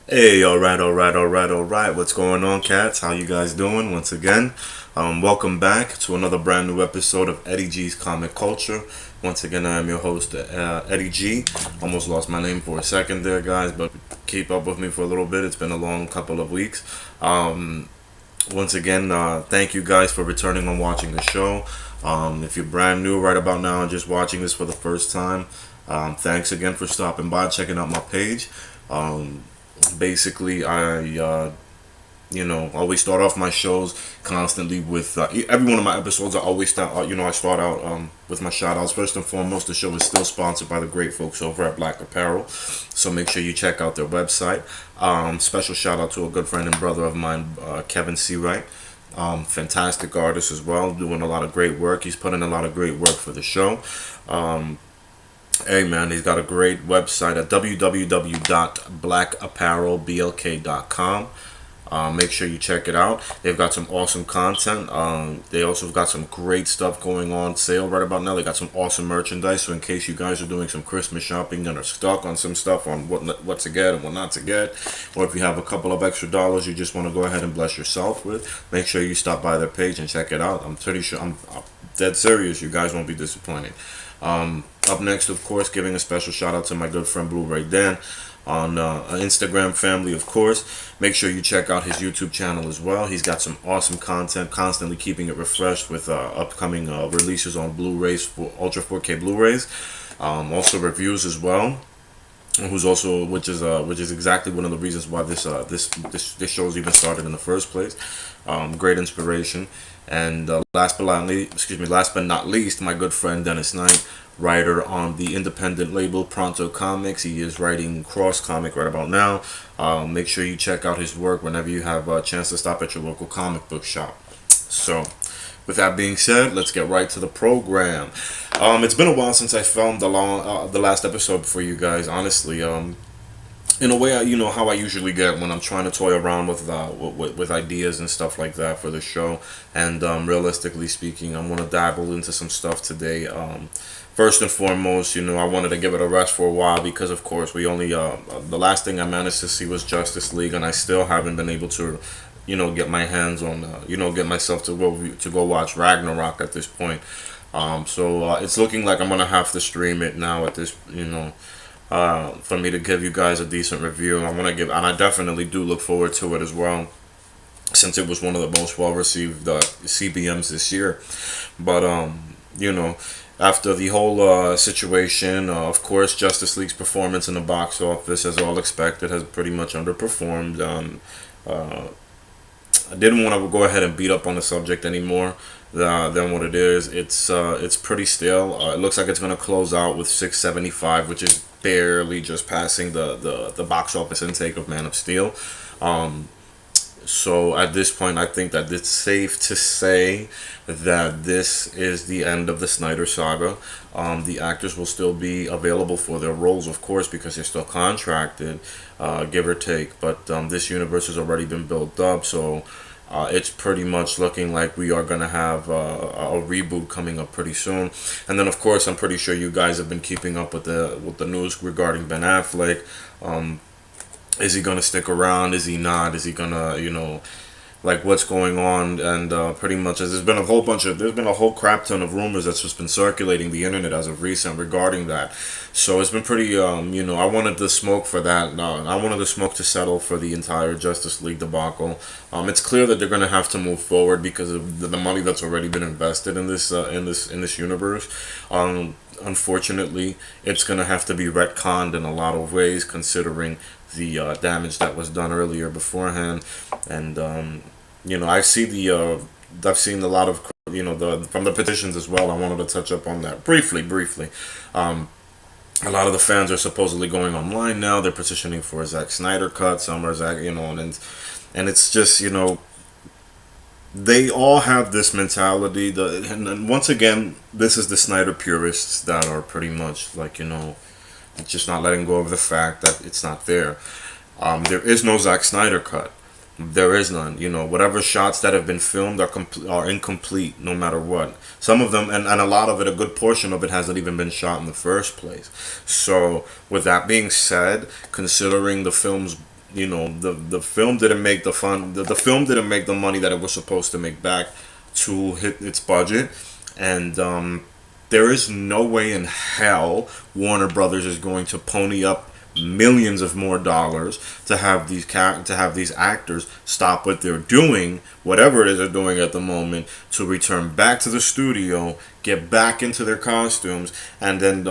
Hey, all right. What's going on, cats? How you guys doing? Once again, welcome back to another brand new episode of Eddie G's Comic Culture. Once again, I am your host, Eddie G. Almost lost my name for a second there, guys, but keep up with me for a little bit. It's been a long couple of weeks. Once again, thank you guys for returning and watching the show. If you're brand new right about now and just watching this for the first time, thanks again for stopping by, checking out my page. Um, Basically, I always start off my shows constantly with every one of my episodes. I always start, I start out with my shout outs. First and foremost, the show is still sponsored by the great folks over at Black Apparel, so make sure you check out their website. Special shout out to a good friend and brother of mine, Kevin Seawright. Fantastic artist as well, doing a lot of great work. He's putting a lot of great work for the show. Um, Hey man, he's got a great website at www.blackapparelblk.com. Make sure you check it out. They've got some awesome content. They also got some great stuff going on sale right about now. They got some awesome merchandise. So in case you guys are doing some Christmas shopping and are stuck on some stuff on what to get and what not to get, or if you have a couple of extra dollars you just want to go ahead and bless yourself with, make sure you stop by their page and check it out. I'm pretty sure I'm dead serious. You guys won't be disappointed. Up next, of course, giving a special shout out to my good friend Blu-ray Dan on Instagram family, of course. Make sure you check out his YouTube channel as well. He's got some awesome content, constantly keeping it refreshed with upcoming releases on Blu-rays, for Ultra 4K Blu-rays. Also reviews as well. Who's also, which is exactly one of the reasons why this show's even started in the first place. Great inspiration. And last but not least, my good friend Dennis Knight, writer on the independent label Pronto Comics. He is writing Cross Comic right about now. Make sure you check out his work whenever you have a chance to stop at your local comic book shop. So, with that being said, let's get right to the program. It's been a while since I filmed the last episode for you guys. Honestly, in a way, how I usually get when I'm trying to toy around with ideas and stuff like that for the show. And realistically speaking, I want to dabble into some stuff today. First and foremost, I wanted to give it a rest for a while because, of course, we only the last thing I managed to see was Justice League, and I still haven't been able to, get my hands on, get myself to go watch Ragnarok at this point. So it's looking like I'm gonna have to stream it now at this, for me to give you guys a decent review. And I definitely do look forward to it as well, since it was one of the most well received CBMs this year. But after the whole situation, of course, Justice League's performance in the box office, as all expected, has pretty much underperformed. Uh, I didn't want to go ahead and beat up on the subject anymore than what it is. It's pretty stale. It looks like it's gonna close out with 675, which is barely just passing the box office intake of Man of Steel. Um, so at this point, I think that it's safe to say that this is the end of the Snyder saga. The actors will still be available for their roles, of course, because they're still contracted, give or take. But this universe has already been built up, so it's pretty much looking like we are gonna have a reboot coming up pretty soon. And then, of course, I'm pretty sure you guys have been keeping up with the news regarding Ben Affleck. Um, is he gonna stick around? Is he not? Is he gonna, like what's going on? And pretty much, there's been a whole crap ton of rumors that's just been circulating the internet as of recent regarding that. So it's been pretty, I wanted the smoke for that. I wanted the smoke to settle for the entire Justice League debacle. It's clear that they're gonna have to move forward because of the money that's already been invested in this universe. Unfortunately, it's gonna have to be retconned in a lot of ways, considering the damage that was done earlier beforehand. And I've seen a lot of the from the petitions as well. I wanted to touch up on that briefly. A lot of the fans are supposedly going online now. They're petitioning for a Zack Snyder cut. Some are Zack, and it's just, they all have this mentality. And once again, this is the Snyder purists that are pretty much like, just not letting go of the fact that it's not there. There is no Zack Snyder cut. There is none. Whatever shots that have been filmed are incomplete, no matter what. Some of them, and a lot of it, a good portion of it, hasn't even been shot in the first place. So, with that being said, considering the film's the film didn't make the film didn't make the money that it was supposed to make back to hit its budget, and there is no way in hell Warner Brothers is going to pony up millions of more dollars to have to have these actors stop what they're doing, whatever it is they're doing at the moment, to return back to the studio, get back into their costumes, and then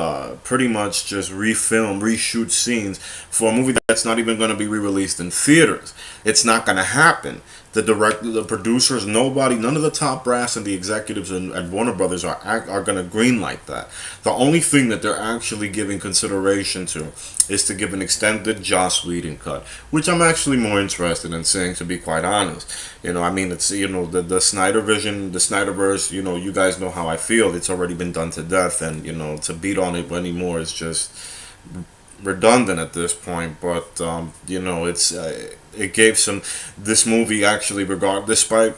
pretty much just reshoot scenes for a movie that's not even going to be re-released in theaters. It's not going to happen. The director, the producers, nobody, none of the top brass and the executives at Warner Brothers are going to greenlight that. The only thing that they're actually giving consideration to is to give an extended Joss Whedon cut, which I'm actually more interested in seeing, to be quite honest. I mean, it's the Snyder Vision, the Snyderverse. You guys know how I feel. It's already been done to death, and to beat on it anymore is just redundant at this point. But it gave some, this movie actually, despite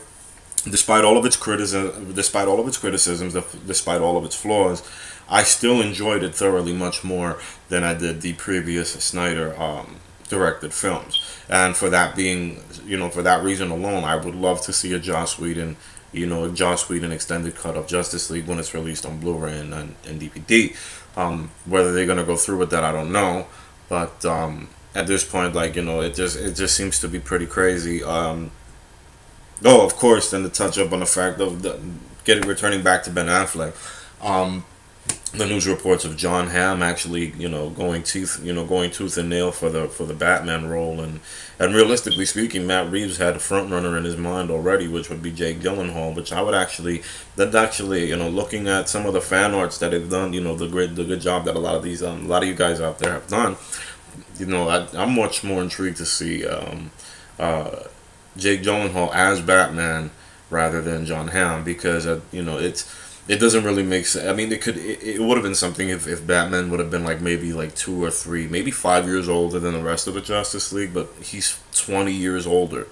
all of its criticism, despite all of its criticisms, despite all of its flaws, I still enjoyed it thoroughly, much more than I did the previous Snyder directed films. And for that being, for that reason alone, I would love to see a Joss Whedon extended cut of Justice League when it's released on Blu-ray and DVD. Whether they're gonna go through with that, I don't know. But at this point, it just seems to be pretty crazy. Of course, then to touch up on the fact of returning back to Ben Affleck. The news reports of John Hamm actually, going tooth and nail for the Batman role, and realistically speaking, Matt Reeves had a front runner in his mind already, which would be Jake Gyllenhaal. Which I would actually, looking at some of the fan arts that they've done, the good job that a lot of you guys out there have done, I'm much more intrigued to see Jake Gyllenhaal as Batman rather than John Hamm, because it doesn't really make sense. I mean, it would have been something if Batman would have been maybe 2 or 3, maybe 5 years older than the rest of the Justice League, but he's 20 years older,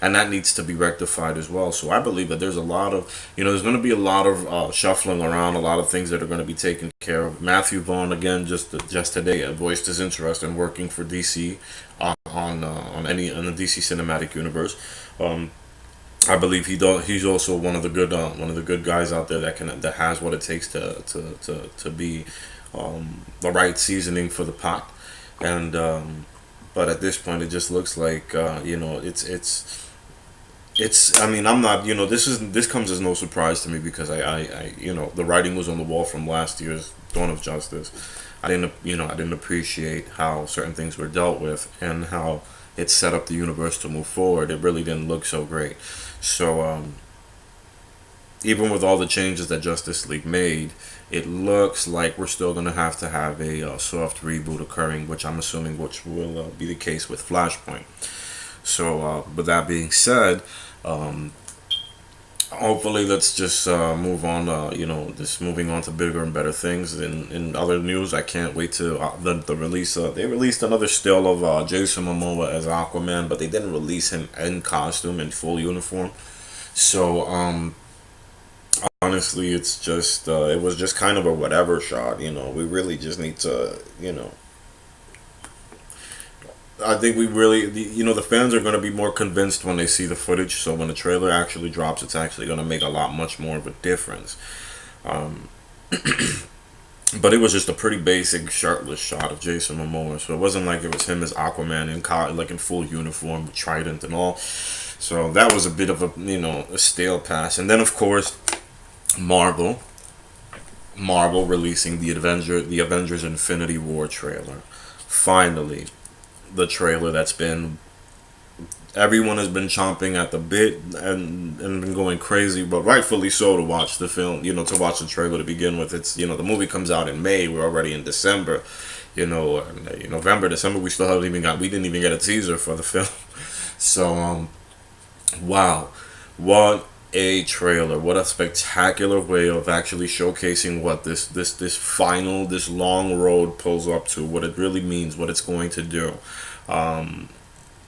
and that needs to be rectified as well. So I believe that there's a lot of, there's going to be a lot of shuffling around, a lot of things that are going to be taken care of. Matthew Vaughn, again, just today, voiced his interest in working for DC on the DC cinematic universe. I believe he's also one of the good guys out there that has what it takes to be the right seasoning for the pot. And but at this point, it just looks like it's I mean, I'm not, this comes as no surprise to me, because I the writing was on the wall from last year's Dawn of Justice. I didn't appreciate how certain things were dealt with and how it set up the universe to move forward. It really didn't look so great. So even with all the changes that Justice League made, it looks like we're still going to have a soft reboot occurring, which I'm assuming which will be the case with Flashpoint. So with that being said, hopefully let's just move on, just moving on to bigger and better things. In other news, I can't wait to the release. They released another still of Jason Momoa as Aquaman, but they didn't release him in costume, in full uniform. So honestly, it's just it was just kind of a whatever shot. We really just need to, I think we really, the fans are going to be more convinced when they see the footage. So when the trailer actually drops, it's actually going to make much more of a difference. But it was just a pretty basic shirtless shot of Jason Momoa. So it wasn't like it was him as Aquaman in full uniform with trident and all. So that was a bit of a stale pass. And then of course, Marvel releasing the Avengers Infinity War trailer. Finally, the trailer that's been, everyone has been chomping at the bit and been going crazy, but rightfully so, to watch the film, to watch the trailer to begin with. It's, the movie comes out in May, we're already in December, November, December, we didn't even get a teaser for the film. So, wow, what a trailer, what a spectacular way of actually showcasing what this long road pulls up to, what it really means, what it's going to do.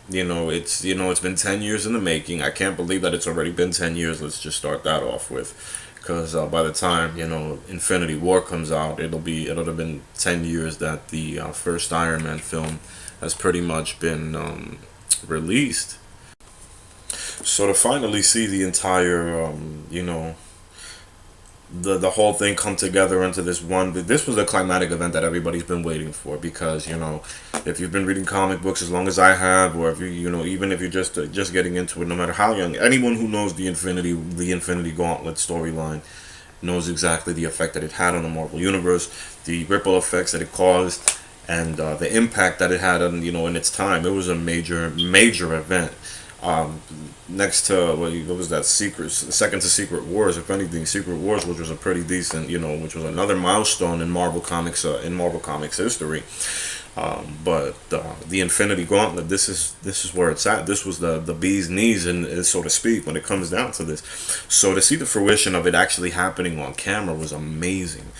It's been 10 years in the making. I can't believe that it's already been 10 years. Let's just start that off with, because by the time Infinity War comes out, it'll have been 10 years that the first Iron Man film has pretty much been released. So to finally see the entire, the whole thing come together into this one. This was a climatic event that everybody's been waiting for, because if you've been reading comic books as long as I have, or if even if you're just getting into it, no matter how young, anyone who knows the Infinity Gauntlet storyline knows exactly the effect that it had on the Marvel universe, the ripple effects that it caused, and the impact that it had on in its time. It was a major event. Um, Next to what was that, second to Secret Wars, if anything, Secret Wars, which was a pretty decent, which was another milestone in Marvel Comics history. But the Infinity Gauntlet, this is where it's at. This was the bee's knees, and so to speak, when it comes down to this. So to see the fruition of it actually happening on camera was amazing.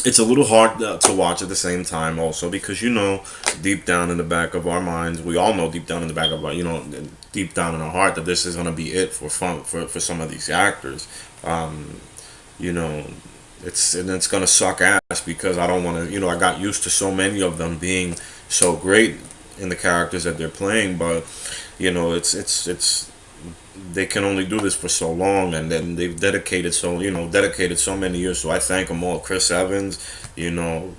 It's a little hard to watch at the same time, also because deep down in the back of our minds, we all know deep down in the back of our, deep down in our heart, that this is gonna be it for fun for some of these actors. You know, it's gonna suck ass, because I don't want to. I got used to so many of them being so great in the characters that they're playing, but it's they can only do this for so long, and then they've dedicated so many years. So I thank them all. Chris Evans, you know,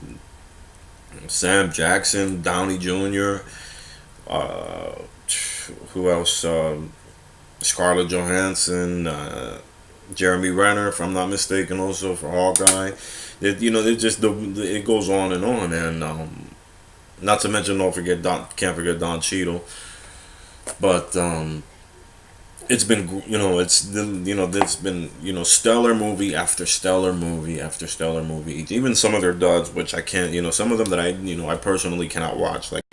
Sam Jackson, Downey Jr. Uh, who else? Scarlett Johansson, Jeremy Renner, if I'm not mistaken, also for Hawkeye. They just it goes on, and not to mention, can't forget Don Cheadle, but it's been it's been stellar movie after stellar movie after stellar movie. Even some of their duds, which I can't, some of them that I personally cannot watch, like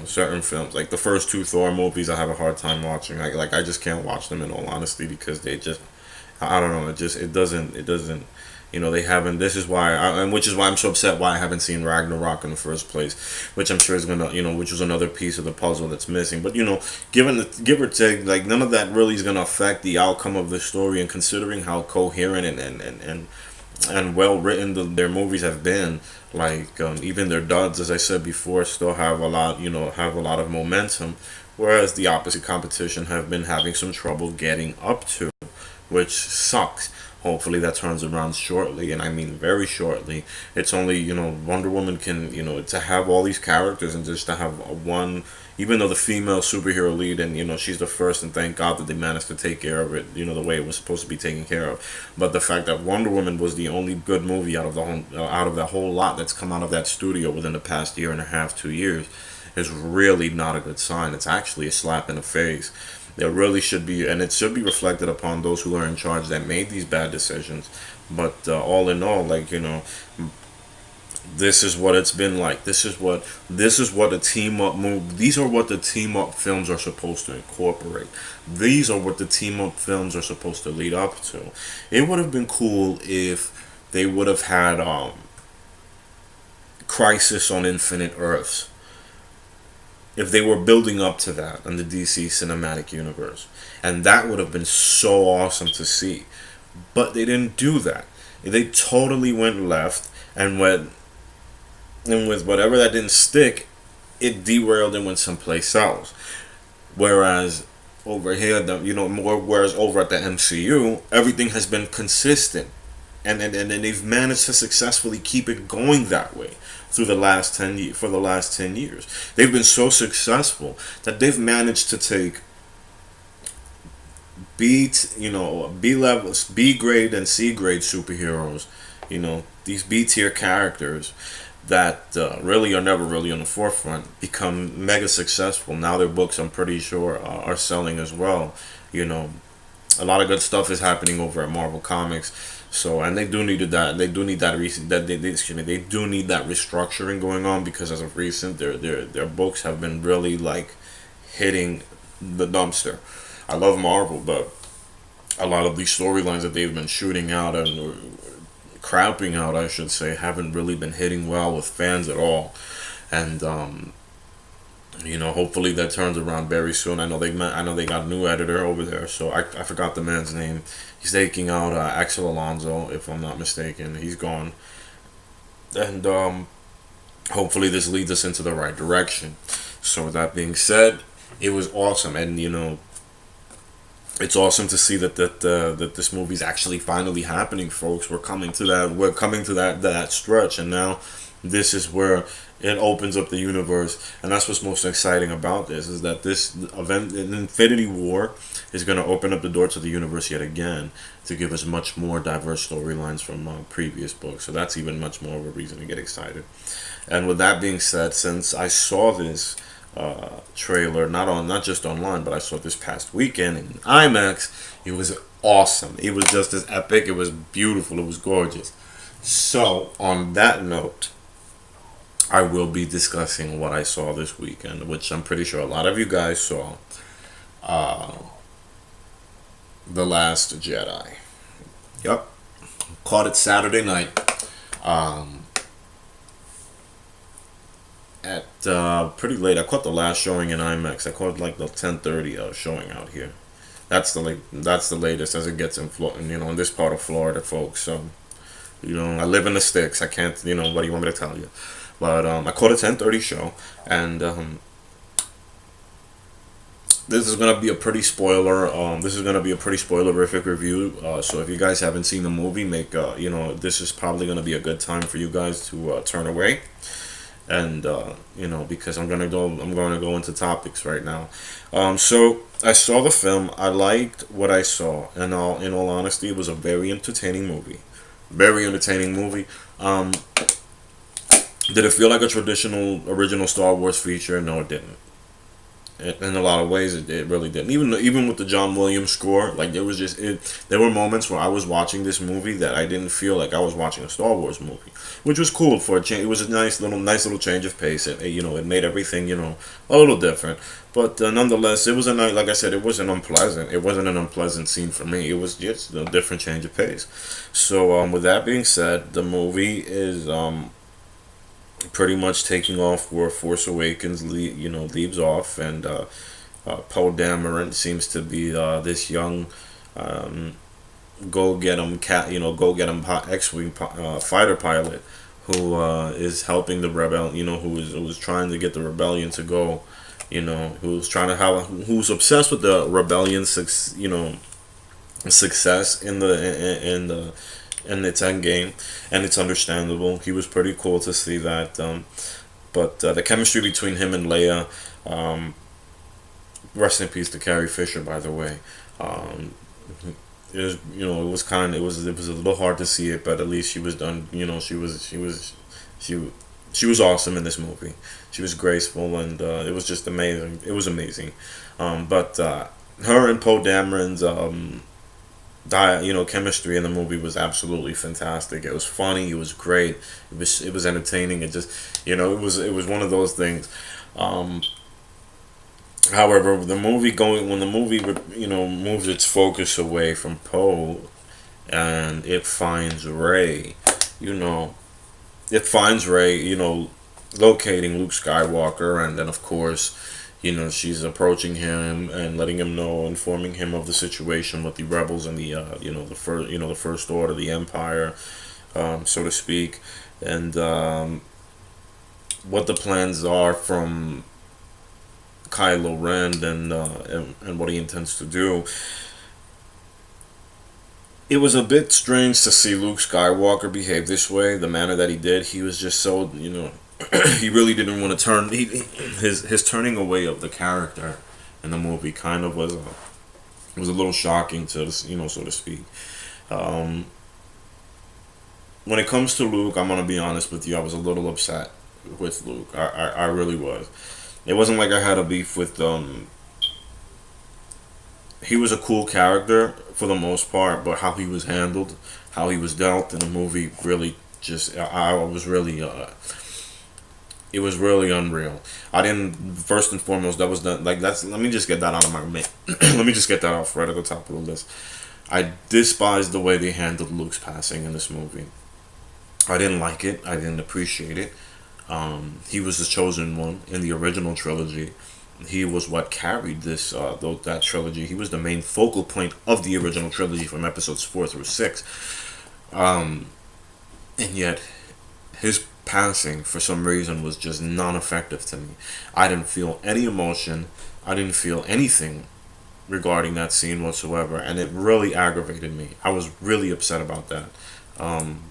certain films, like the first two Thor movies, I have a hard time watching. I just can't watch them, in all honesty, because they just, I don't know, it doesn't. They haven't. This is why, and which is why I'm so upset why I haven't seen Ragnarok in the first place, which I'm sure is gonna, which was another piece of the puzzle that's missing. But given give or take, like, none of that really is gonna affect the outcome of the story. And considering how coherent and well written their movies have been, like, even their duds, as I said before, still have a lot of momentum, whereas the opposite competition have been having some trouble getting up to, which sucks. Hopefully that turns around shortly, and I mean very shortly. It's only, Wonder Woman can, to have all these characters, and just to have one, even though the female superhero lead, and she's the first, and thank God that they managed to take care of it, the way it was supposed to be taken care of. But the fact that Wonder Woman was the only good movie out of the whole lot that's come out of that studio within the past year and a half, 2 years, is really not a good sign. It's actually a slap in the face. There really should be, and it should be reflected upon those who are in charge that made these bad decisions. But all in all, like, this is what it's been like. This is what a team up move. These are what the team up films are supposed to incorporate. These are what the team up films are supposed to lead up to. It would have been cool if they would have had Crisis on Infinite Earths, if they were building up to that in the DC cinematic universe. And that would have been so awesome to see. But they didn't do that. They totally went left, and with whatever that didn't stick, it derailed and went someplace else. Whereas over here, whereas over at the MCU, everything has been consistent. And they've managed to successfully keep it going that way through the last 10 years. For the last 10 years, they've been so successful that they've managed to take B levels, B grade and C grade superheroes, these B tier characters that really are never really on the forefront, become mega successful. Now their books, I'm pretty sure, are selling as well. A lot of good stuff is happening over at Marvel Comics. So, and they do need that. They do need that recent. They do need that restructuring going on, because as of recent, their books have been really, like, hitting the dumpster. I love Marvel, but a lot of these storylines that they've been shooting out, and crapping out, I should say, haven't really been hitting well with fans at all. And hopefully that turns around very soon. I know they got a new editor over there, so I forgot the man's name. He's taking out Axel Alonso, if I'm not mistaken. He's gone, and hopefully this leads us into the right direction. So with that being said, it was awesome, and it's awesome to see that this movie's actually finally happening, folks. We're coming to that stretch, and now this is where it opens up the universe, and that's what's most exciting about this is that this event, in Infinity War, is going to open up the door to the universe yet again to give us much more diverse storylines from previous books. So that's even much more of a reason to get excited. And with that being said, since I saw this trailer not just online, but I saw it this past weekend in IMAX, it was awesome. It was just as epic. It was beautiful. It was gorgeous. So on that note, I will be discussing what I saw this weekend, which I'm pretty sure a lot of you guys saw. Uh, The Last Jedi. Yep, caught it Saturday night. Um, at pretty late. I caught the last showing in IMAX. I caught like the 10:30 showing out here. That's the latest as it gets in Florida. In this part of Florida, folks. So I live in the sticks. I can't. What do you want me to tell you? But I caught a 10:30 show, and this is gonna be a pretty spoiler. This is gonna be a pretty spoilerific review. So if you guys haven't seen the movie, this is probably gonna be a good time for you guys to turn away, and because I'm gonna go into topics right now. So I saw the film. I liked what I saw, and in all honesty, it was a very entertaining movie. Very entertaining movie. Did it feel like a traditional original Star Wars feature? No, it didn't. In a lot of ways, it really didn't. Even with the John Williams score, like there were moments where I was watching this movie that I didn't feel like I was watching a Star Wars movie, which was cool for a change. It was a nice little change of pace. It made everything a little different. But nonetheless, it was a night. Like I said, it wasn't unpleasant. It wasn't an unpleasant scene for me. It was just a different change of pace. So with that being said, the movie is pretty much taking off where Force Awakens leaves off, and Poe Dameron seems to be this young go get 'em X-wing fighter pilot who is helping the rebel, who is trying to get the rebellion to go, who's obsessed with the rebellion success in its end game, and it's understandable. He was pretty cool to see that. But the chemistry between him and Leia, rest in peace to Carrie Fisher, by the way. It was it was a little hard to see it, but at least she was done. She was awesome in this movie. She was graceful, and it was just amazing. It was amazing. But her and Poe Dameron's chemistry in the movie was absolutely fantastic. It was funny. It was great. It was entertaining. It just it was one of those things. However, when the movie moves its focus away from Poe, and it finds Rey, locating Luke Skywalker, and then of course, she's approaching him and letting him know, informing him of the situation with the rebels and the first order, the Empire, so to speak, and what the plans are from Kylo Ren, and what he intends to do. It was a bit strange to see Luke Skywalker behave this way, the manner that he did. He was just so, he really didn't want to turn. His turning away of the character in the movie kind of was a little shocking to so to speak. When it comes to Luke, I'm gonna be honest with you. I was a little upset with Luke. I really was. It wasn't like I had a beef with he was a cool character for the most part, but how he was handled, how he was dealt in the movie, really just I was really it was really unreal. I didn't first and foremost that was not like that's let me just get that out of my let me just get that off right at the top of the list. I despised the way they handled Luke's passing in this movie. I didn't like it. I didn't appreciate it. He was the chosen one in the original trilogy. He was what carried that trilogy. He was the main focal point of the original trilogy from episodes 4 through 6. And yet, his passing for some reason was just non-effective to me. I didn't feel any emotion. I didn't feel anything regarding that scene whatsoever, and it really aggravated me. I was really upset about that. Um,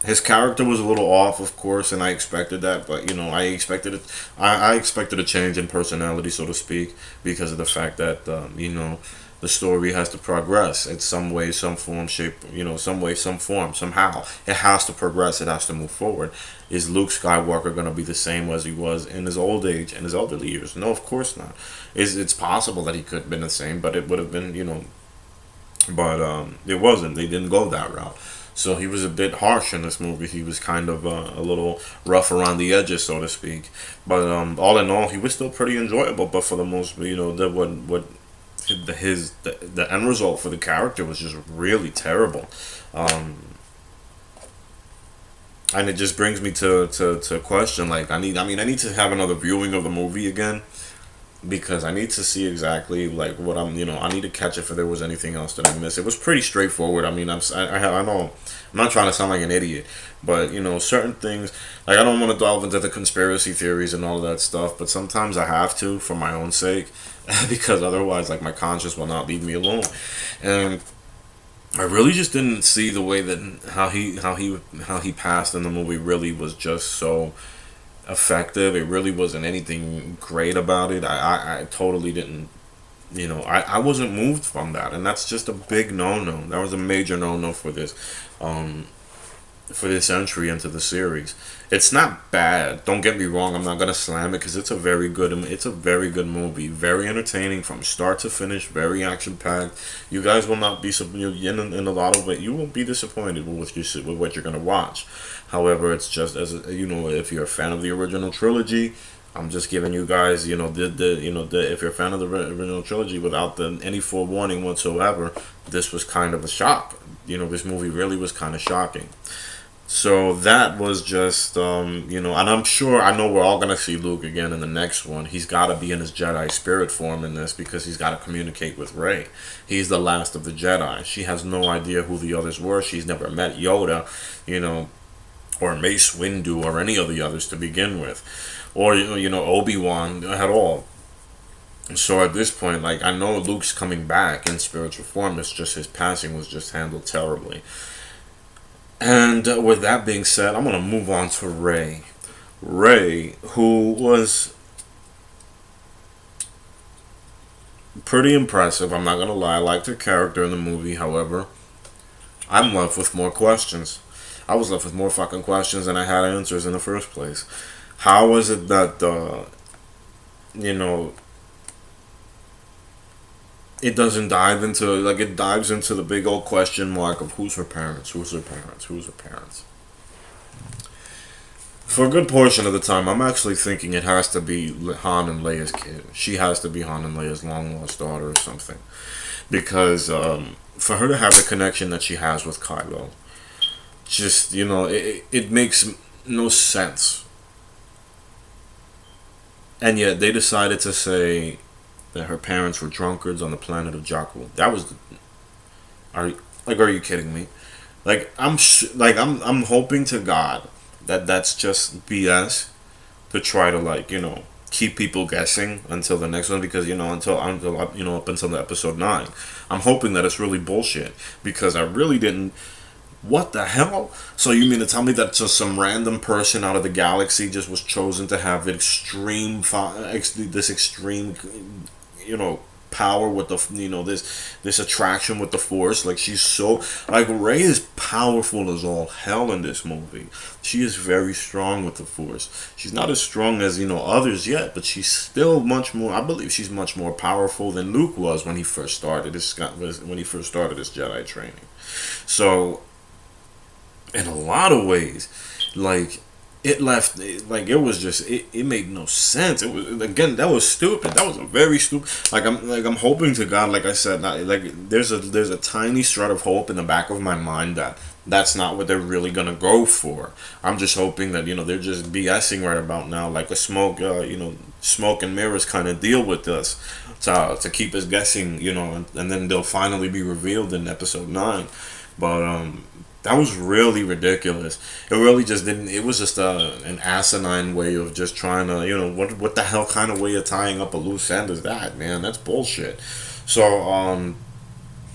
his character was a little off, of course, and I expected that. But I expected it. I expected a change in personality, so to speak, because of the fact that the story has to progress in some way, some form, shape. Some way, some form, somehow. It has to progress. It has to move forward. Is Luke Skywalker going to be the same as he was in his old age, in his elderly years? No, of course not. It's possible that he could have been the same, but it would have been but it wasn't. They didn't go that route. So he was a bit harsh in this movie. He was kind of a little rough around the edges, so to speak. But all in all, he was still pretty enjoyable. But for the most, the end result for the character was just really terrible. Um, and it just brings me to question, like, I need to have another viewing of the movie again, because I need to see exactly like what I need to catch if there was anything else that I missed. It was pretty straightforward. I mean, I know I'm not trying to sound like an idiot, but certain things, like, I don't want to delve into the conspiracy theories and all of that stuff, but sometimes I have to for my own sake, because otherwise, like, my conscience will not leave me alone. And I really just didn't see the way that how he passed in the movie really was just so effective. It really wasn't anything great about it. I totally didn't, I wasn't moved from that, and that's just a big no-no. That was a major no-no um, for this entry into the series. It's not bad. Don't get me wrong. I'm not gonna slam it, because it's a very good movie. Very entertaining from start to finish. Very action packed. You guys will not be in a lot of it. You won't be disappointed with what you're gonna watch. However, it's just, as if you're a fan of the original trilogy, I'm just giving you guys, if you're a fan of the original trilogy, without any forewarning whatsoever, this was kind of a shock. This movie really was kind of shocking. So that was just, and I'm sure, I know we're all going to see Luke again in the next one. He's got to be in his Jedi spirit form in this, because he's got to communicate with Rey. He's the last of the Jedi. She has no idea who the others were. She's never met Yoda, or Mace Windu, or any of the others to begin with. Or, Obi-Wan at all. So at this point, like, I know Luke's coming back in spiritual form. It's just his passing was just handled terribly. And with that being said, I'm going to move on to Rey. Rey, who was pretty impressive, I'm not going to lie. I liked her character in the movie. However, I'm left with more questions. I was left with more fucking questions than I had answers in the first place. How was it that, you know, it doesn't dive into, like, it dives into the big old question mark of who's her parents, who's her parents, who's her parents. For a good portion of the time, I'm actually thinking it has to be Han and Leia's kid. She has to be Han and Leia's long lost daughter or something. Because for her to have the connection that she has with Kylo, just, it makes no sense. And yet they decided to say that her parents were drunkards on the planet of Jakku. That was, are you kidding me? I'm hoping to God that that's just BS to try to, keep people guessing until the next one, because up until the episode 9, I'm hoping that it's really bullshit, because I really didn't. What the hell? So you mean to tell me that just some random person out of the galaxy just was chosen to have this extreme, power with this attraction with the Force? Like, she's so, like, Rey is powerful as all hell in this movie. She is very strong with the Force. She's not as strong as others yet, but she's still much more. I believe she's much more powerful than Luke was when he first started his Jedi training. So, in a lot of ways, like, it made no sense. It was, again, that was stupid. That was a very stupid. I'm hoping to God, like I said, there's a tiny shred of hope in the back of my mind that that's not what they're really gonna go for. I'm just hoping that they're just BSing right about now, like a smoke and mirrors kind of deal with us to keep us guessing, and then they'll finally be revealed in episode 9. But That was really ridiculous. It really just didn't. It was just an asinine way of just trying to, what the hell kind of way of tying up a loose end is that, man? That's bullshit. So,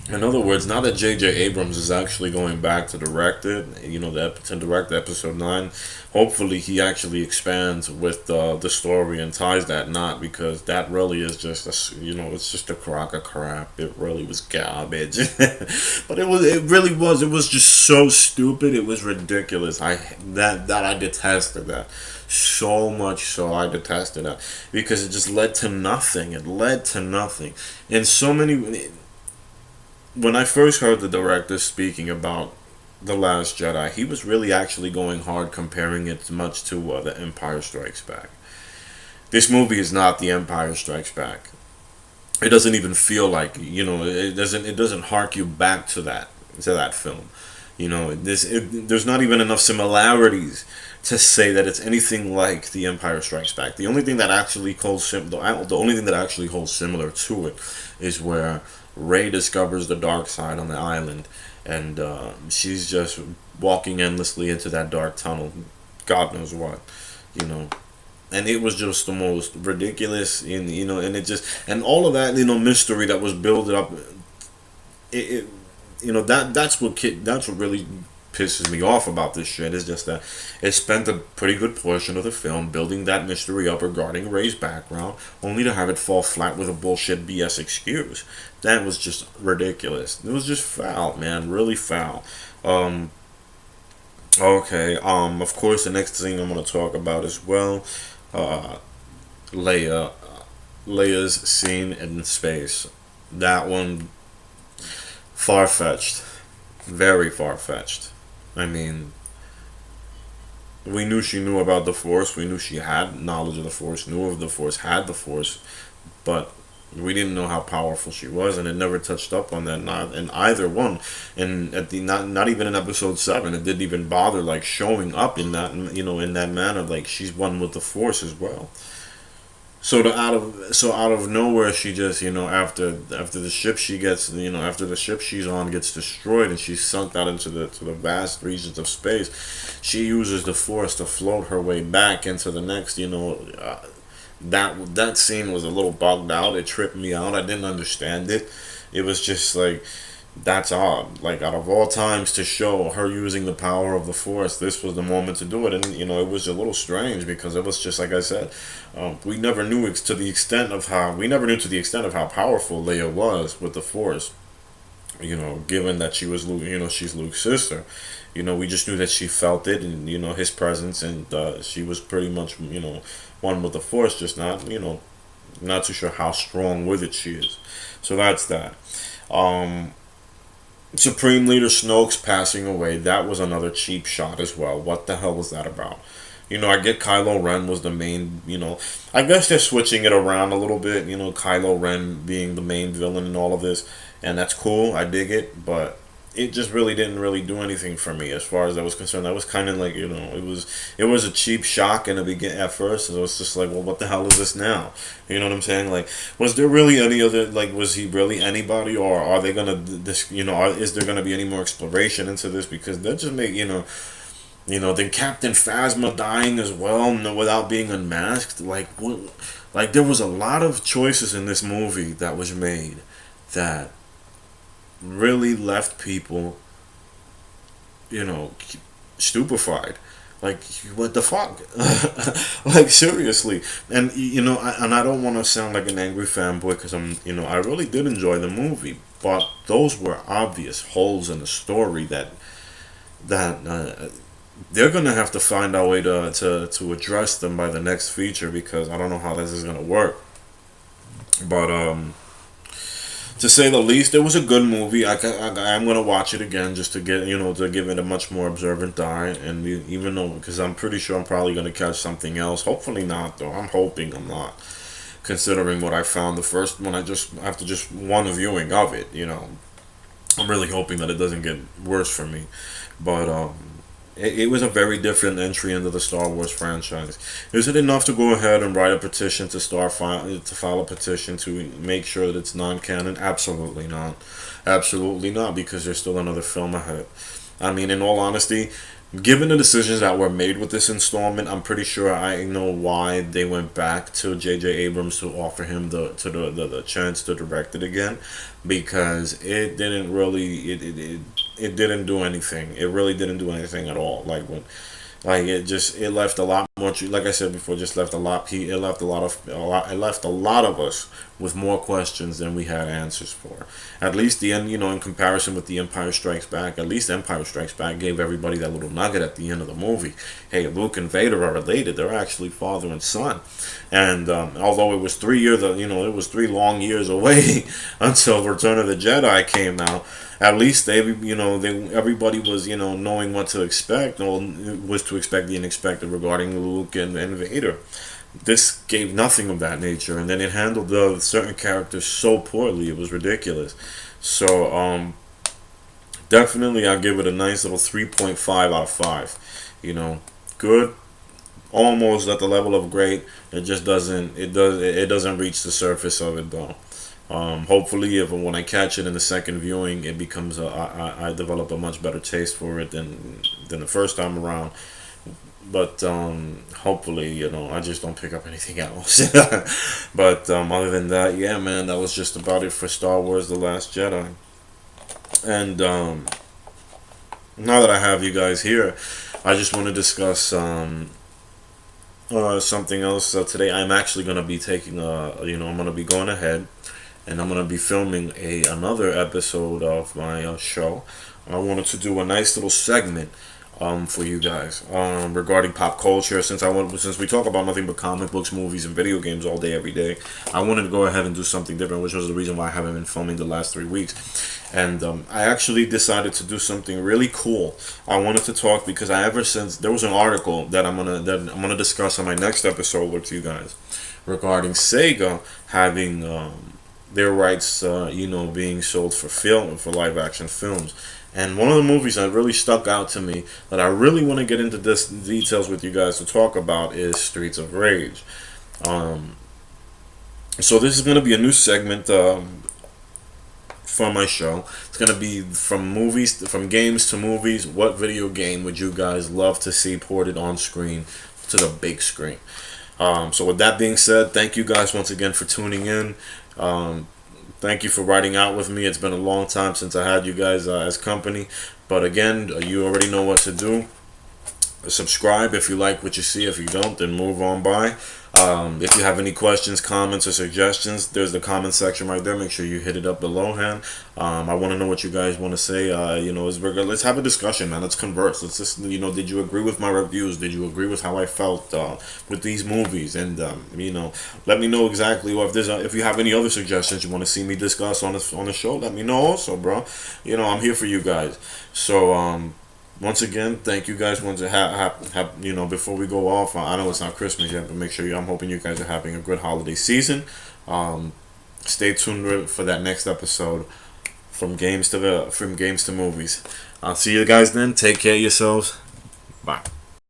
in other words, now that J.J. Abrams is actually going back to direct it, to direct episode 9, hopefully he actually expands with the story and ties that knot, because that really is just it's just a crock of crap. It really was garbage. But it was just so stupid. It was ridiculous. I detested that. So much so I detested that, because it just led to nothing. It led to nothing. And so many, when I first heard the director speaking about The Last Jedi, he was really actually going hard, comparing it much to The Empire Strikes Back. This movie is not The Empire Strikes Back. It doesn't even feel like, it doesn't hark you back to that film. There's not even enough similarities to say that it's anything like The Empire Strikes Back. The only thing that actually the only thing that actually holds similar to it is where Rey discovers the dark side on the island, and she's just walking endlessly into that dark tunnel. God knows what, you know. And it was just the most ridiculous, and it just, and all of that, mystery that was built up. It that's what really pisses me off about this shit, is just that it spent a pretty good portion of the film building that mystery up regarding Rey's background, only to have it fall flat with a bullshit BS excuse. That was just ridiculous. It was just foul, man, really foul. Um, okay. Of course, the next thing I'm gonna talk about as well, uh, Leia, Leia's scene in space. That one, far fetched, very far fetched. I mean, we knew she knew about the Force. We knew she had knowledge of the Force, knew of the Force, had the Force, but we didn't know how powerful she was, and it never touched up on that. Not in either one, and at the not even in episode 7, it didn't even bother like showing up in that, in that manner. Like, she's one with the Force as well. So out of nowhere, she just, after the ship she gets, after the ship she's on gets destroyed and she's sunk out into the vast regions of space, she uses the Force to float her way back into the next. That scene was a little bugged out. It tripped me out. I didn't understand it. It was just like, that's odd. Like, out of all times to show her using the power of the Force, this was the moment to do it. And, it was a little strange, because it was just like I said, we never knew to the extent of how powerful Leia was with the Force. Given that she was Luke, she's Luke's sister. We just knew that she felt it, and his presence, and she was pretty much, one with the Force, just not too sure how strong with it she is. So that's that. Um, Supreme Leader Snoke's passing away, that was another cheap shot as well. What the hell was that about? I get Kylo Ren was the main, I guess they're switching it around a little bit, Kylo Ren being the main villain in all of this, and that's cool, I dig it, but it just really didn't really do anything for me as far as I was concerned. I was kind of like, it was a cheap shock in the beginning at first. So it was just like, well, what the hell is this now? You know what I'm saying? Like, was there really any other, like, was he really anybody, or are they gonna this, is there gonna be any more exploration into this? Because that just make, then Captain Phasma dying as well, no, without being unmasked. Like, what? Like, there was a lot of choices in this movie that was made that really left people, you know, stupefied. Like, what the fuck? Like, seriously. And, I don't want to sound like an angry fanboy, because I really did enjoy the movie. But those were obvious holes in the story that they're going to have to find a way to address them by the next feature, because I don't know how this is going to work. But, to say the least, it was a good movie. I'm gonna watch it again, just to get, to give it a much more observant eye. And even though, because I'm pretty sure I'm probably gonna catch something else. Hopefully not, though. I'm hoping I'm not, considering what I found the first one. I just after just one viewing of it, I'm really hoping that it doesn't get worse for me. But it was a very different entry into the Star Wars franchise. Is it enough to go ahead and write a petition to file a petition to make sure that it's non-canon? Absolutely not. Absolutely not, because there's still another film ahead. I mean, in all honesty, given the decisions that were made with this installment, I'm pretty sure I know why they went back to J.J. Abrams to offer him the chance to direct it again, because it didn't really it didn't do anything. It really didn't do anything at all. Like it left a lot more. Like I said before, just left a lot. It left It left a lot of us with more questions than we had answers for. At least the end, in comparison with the Empire Strikes Back, at least Empire Strikes Back gave everybody that little nugget at the end of the movie. Hey, Luke and Vader are related. They're actually father and son. And although it was 3 years, it was 3 long years away until Return of the Jedi came out. At least everybody was knowing what to expect, or was to expect the unexpected regarding Luke and Vader. This gave nothing of that nature, and then it handled the certain characters so poorly, it was ridiculous. So definitely I'll give it a nice little 3.5 out of 5. Good, almost at the level of great. It doesn't reach the surface of it though. Hopefully, if when I catch it in the second viewing, it becomes I develop a much better taste for it than the first time around. But hopefully, I just don't pick up anything else. But other than that, yeah, man, that was just about it for Star Wars: The Last Jedi. And now that I have you guys here, I just want to discuss something else. Today, I'm actually going to be taking I'm going to be going ahead, and I'm going to be filming another episode of my show. I wanted to do a nice little segment for you guys regarding pop culture. Since we talk about nothing but comic books, movies, and video games all day, every day, I wanted to go ahead and do something different, which was the reason why I haven't been filming the last 3 weeks. And I actually decided to do something really cool. I wanted to talk because ever since there was an article that I'm gonna discuss on my next episode with you guys regarding Sega having their rights, being sold for live action films. And one of the movies that really stuck out to me that I really want to get into this details with you guys to talk about is Streets of Rage. So this is going to be a new segment for my show. It's going to be from games to movies. What video game would you guys love to see ported on screen to the big screen? So with that being said, thank you guys once again for tuning in. Thank you for riding out with me. It's been a long time since I had you guys as company. But again, you already know what to do. Subscribe if you like what you see. If you don't, then move on by. If you have any questions, comments, or suggestions, there's the comment section right there. Make sure you hit it up below-hand. I want to know what you guys want to say. Let's have a discussion, man. Let's converse. Let's just, did you agree with my reviews? Did you agree with how I felt with these movies? And let me know exactly. Or if you have any other suggestions you want to see me discuss on the show, let me know also, bro. I'm here for you guys. So once again, thank you guys. Before we go off, I know it's not Christmas yet, but I'm hoping you guys are having a good holiday season. Stay tuned for that next episode from games to movies. I'll see you guys then. Take care of yourselves. Bye.